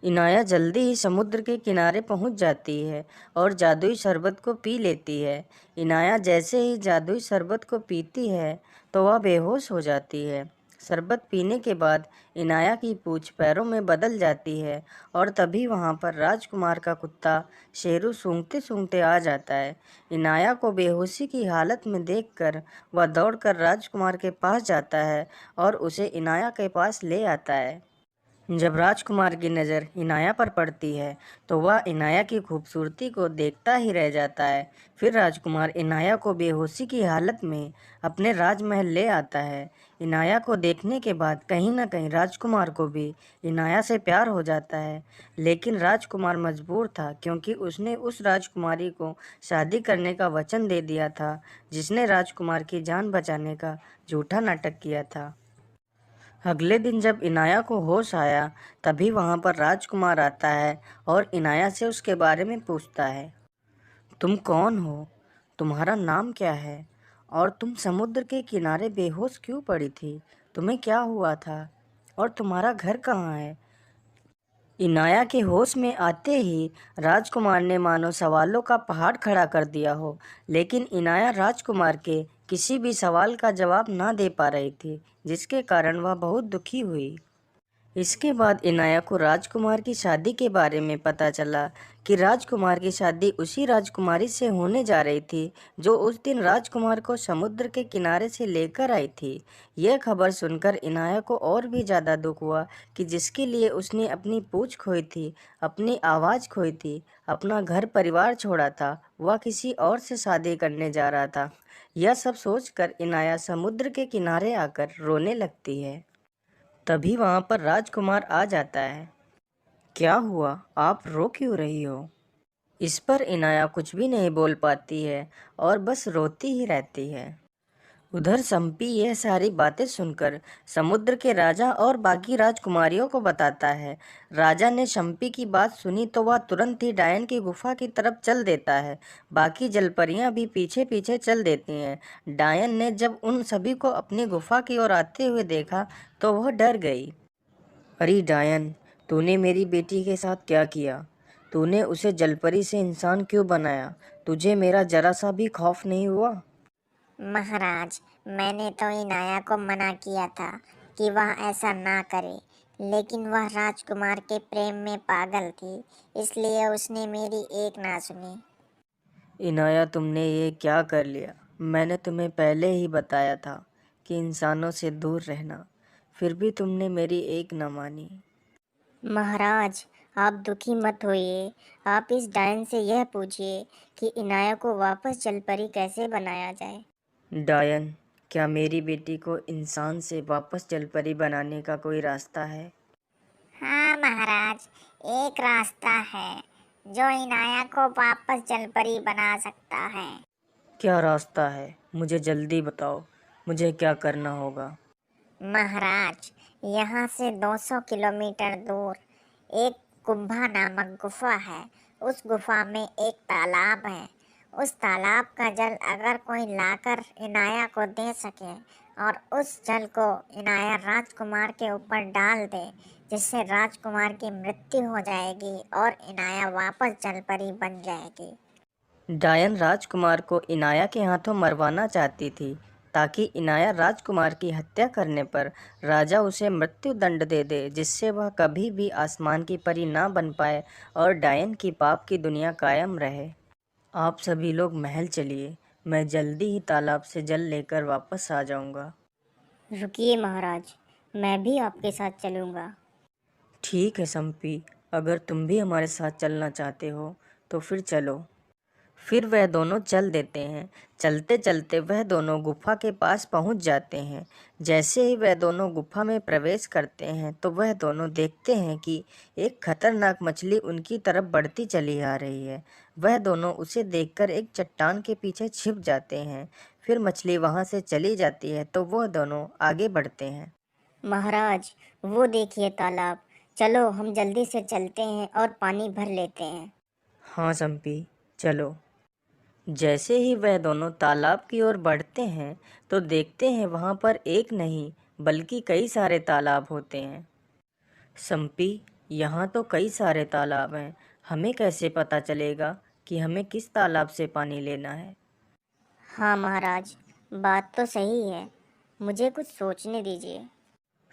इनाया जल्दी ही समुद्र के किनारे पहुंच जाती है और जादुई शरबत को पी लेती है। इनाया जैसे ही जादुई शरबत को पीती है तो वह बेहोश हो जाती है। शरबत पीने के बाद इनाया की पूंछ पैरों में बदल जाती है और तभी वहां पर राजकुमार का कुत्ता शेरू सूंघते सूंघते आ जाता है। इनाया को बेहोशी की हालत में देखकर वह दौड़कर राजकुमार के पास जाता है और उसे इनाया के पास ले आता है। जब राजकुमार की नज़र इनाया पर पड़ती है तो वह इनाया की खूबसूरती को देखता ही रह जाता है। फिर राजकुमार इनाया को बेहोशी की हालत में अपने राजमहल ले आता है। इनाया को देखने के बाद कहीं ना कहीं राजकुमार को भी इनाया से प्यार हो जाता है, लेकिन राजकुमार मजबूर था क्योंकि उसने उस राजकुमारी को शादी करने का वचन दे दिया था जिसने राजकुमार की जान बचाने का झूठा नाटक किया था। अगले दिन जब इनाया को होश आया तभी वहां पर राजकुमार आता है और इनाया से उसके बारे में पूछता है। तुम कौन हो? तुम्हारा नाम क्या है? और तुम समुद्र के किनारे बेहोश क्यों पड़ी थी? तुम्हें क्या हुआ था? और तुम्हारा घर कहाँ है? इनाया के होश में आते ही राजकुमार ने मानो सवालों का पहाड़ खड़ा कर दिया हो, लेकिन इनाया राजकुमार के किसी भी सवाल का जवाब ना दे पा रही थी, जिसके कारण वह बहुत दुखी हुई। इसके बाद इनाया को राजकुमार की शादी के बारे में पता चला कि राजकुमार की शादी उसी राजकुमारी से होने जा रही थी जो उस दिन राजकुमार को समुद्र के किनारे से लेकर आई थी। यह खबर सुनकर इनाया को और भी ज़्यादा दुख हुआ कि जिसके लिए उसने अपनी पूंछ खोई थी, अपनी आवाज़ खोई थी, अपना घर परिवार छोड़ा था, वह किसी और से शादी करने जा रहा था। यह सब सोचकर इनाया समुद्र के किनारे आकर रोने लगती है। तभी वहां पर राजकुमार आ जाता है। क्या हुआ? आप रो क्यों रही हो? इस पर इनाया कुछ भी नहीं बोल पाती है और बस रोती ही रहती है। उधर सम्पी यह सारी बातें सुनकर समुद्र के राजा और बाकी राजकुमारियों को बताता है। राजा ने शम्पी की बात सुनी तो वह तुरंत ही डायन की गुफा की तरफ चल देता है। बाकी जलपरियां भी पीछे पीछे चल देती हैं। डायन ने जब उन सभी को अपनी गुफा की ओर आते हुए देखा तो वह डर गई। अरे डायन, तूने मेरी बेटी के साथ क्या किया? तूने उसे जलपरी से इंसान क्यों बनाया? तुझे मेरा जरा सा भी खौफ नहीं हुआ? महाराज, मैंने तो इनाया को मना किया था कि वह ऐसा ना करे, लेकिन वह राजकुमार के प्रेम में पागल थी, इसलिए उसने मेरी एक ना सुनी। इनाया, तुमने ये क्या कर लिया? मैंने तुम्हें पहले ही बताया था कि इंसानों से दूर रहना, फिर भी तुमने मेरी एक न मानी। महाराज, आप दुखी मत होइए। आप इस डायन से यह पूछिए कि इनाया को वापस जलपरी कैसे बनाया जाए। डायन, क्या मेरी बेटी को इंसान से वापस जलपरी बनाने का कोई रास्ता है? हाँ महाराज, एक रास्ता है जो इनाया को वापस जलपरी बना सकता है। क्या रास्ता है? मुझे जल्दी बताओ, मुझे क्या करना होगा? महाराज, यहाँ से 200 किलोमीटर दूर एक कुंभा नामक गुफा है। उस गुफा में एक तालाब है। उस तालाब का जल अगर कोई लाकर इनाया को दे सके और उस जल को इनाया राजकुमार के ऊपर डाल दे, जिससे राजकुमार की मृत्यु हो जाएगी और इनाया वापस जलपरी बन जाएगी। डायन राजकुमार को इनाया के हाथों मरवाना चाहती थी ताकि इनाया राजकुमार की हत्या करने पर राजा उसे मृत्यु दंड दे दे, जिससे वह कभी भी आसमान की परी ना बन पाए और डायन की पाप की दुनिया कायम रहे। आप सभी लोग महल चलिए, मैं जल्दी ही तालाब से जल लेकर वापस आ जाऊंगा। रुकिए महाराज, मैं भी आपके साथ चलूँगा। ठीक है सम्पी, अगर तुम भी हमारे साथ चलना चाहते हो तो फिर चलो। फिर वह दोनों चल देते हैं। चलते चलते वह दोनों गुफा के पास पहुंच जाते हैं। जैसे ही वह दोनों गुफा में प्रवेश करते हैं तो वह दोनों देखते हैं कि एक खतरनाक मछली उनकी तरफ बढ़ती चली आ रही है। वह दोनों उसे देखकर एक चट्टान के पीछे छिप जाते हैं। फिर मछली वहां से चली जाती है तो वह दोनों आगे बढ़ते हैं। महाराज, वो देखिए तालाब। चलो हम जल्दी से चलते हैं और पानी भर लेते हैं। हाँ सम्पी, चलो। जैसे ही वह दोनों तालाब की ओर बढ़ते हैं तो देखते हैं वहां पर एक नहीं बल्कि कई सारे तालाब होते हैं। सम्पी, यहाँ तो कई सारे तालाब हैं, हमें कैसे पता चलेगा कि हमें किस तालाब से पानी लेना है? हाँ महाराज, बात तो सही है, मुझे कुछ सोचने दीजिए।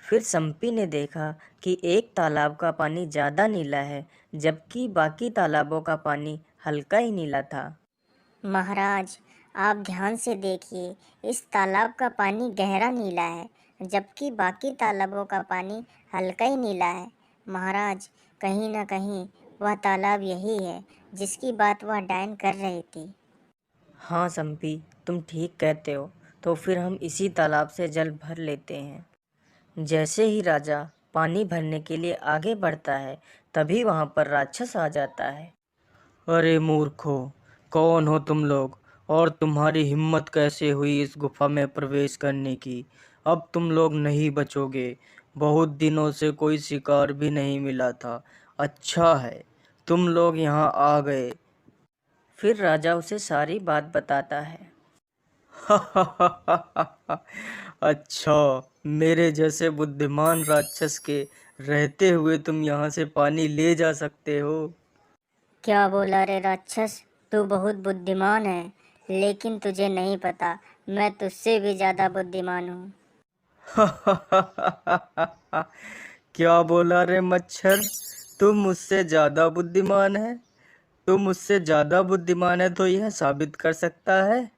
फिर संपी ने देखा कि एक तालाब का पानी ज़्यादा नीला है, जबकि बाकी तालाबों का पानी हल्का ही नीला था। महाराज, आप ध्यान से देखिए, इस तालाब का पानी गहरा नीला है, जबकि बाकी तालाबों का पानी हल्का ही नीला है। महाराज, कहीं न कहीं वह तालाब यही है जिसकी बात वह डायन कर रही थी। हाँ संपी, तुम ठीक कहते हो। तो फिर हम इसी तालाब से जल भर लेते हैं। जैसे ही राजा पानी भरने के लिए आगे बढ़ता है, तभी वहाँ पर राक्षस आ जाता है। अरे मूर्खों, कौन हो तुम लोग और तुम्हारी हिम्मत कैसे हुई इस गुफा में प्रवेश करने की? अब तुम लोग नहीं बचोगे। बहुत दिनों से कोई शिकार भी नहीं मिला था। अच्छा है तुम लोग यहाँ आ गए। फिर राजा उसे सारी बात बताता है। अच्छा, मेरे जैसे बुद्धिमान राक्षस के रहते हुए तुम यहाँ से पानी ले जा सकते हो? क्या बोला रे राक्षस, तू बहुत बुद्धिमान है, लेकिन तुझे नहीं पता मैं तुझसे भी ज़्यादा बुद्धिमान हूँ। क्या बोला रे मच्छर, तुम मुझसे ज्यादा बुद्धिमान है? तुम मुझसे ज्यादा बुद्धिमान है तो यह साबित कर सकता है?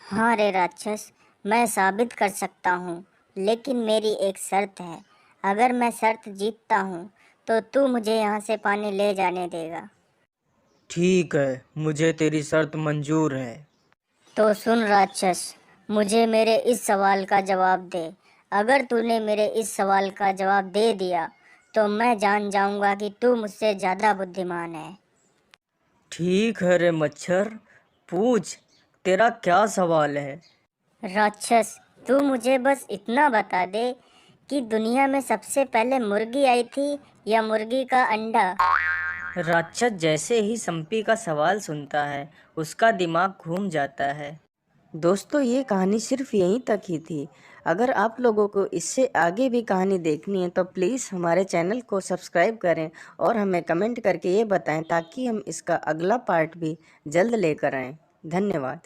हाँ रे राक्षस, मैं साबित कर सकता हूँ, लेकिन मेरी एक शर्त है। अगर मैं शर्त जीतता हूँ तो तू मुझे यहाँ से पानी ले जाने देगा। ठीक है, मुझे तेरी शर्त मंजूर है। तो सुन राक्षस, मुझे मेरे इस सवाल का जवाब दे। अगर तूने मेरे इस सवाल का जवाब दे दिया तो मैं जान जाऊंगा कि तू मुझसे ज़्यादा बुद्धिमान है। ठीक है रे मच्छर, पूछ, तेरा क्या सवाल है? राक्षस, तू मुझे बस इतना बता दे कि दुनिया में सबसे पहले मुर्गी आई थी या मुर्गी का अंडा। राक्षस जैसे ही संपी का सवाल सुनता है, उसका दिमाग घूम जाता है। दोस्तों, ये कहानी सिर्फ यहीं तक ही थी। अगर आप लोगों को इससे आगे भी कहानी देखनी है तो प्लीज़ हमारे चैनल को सब्सक्राइब करें और हमें कमेंट करके ये बताएं, ताकि हम इसका अगला पार्ट भी जल्द लेकर आएं। धन्यवाद।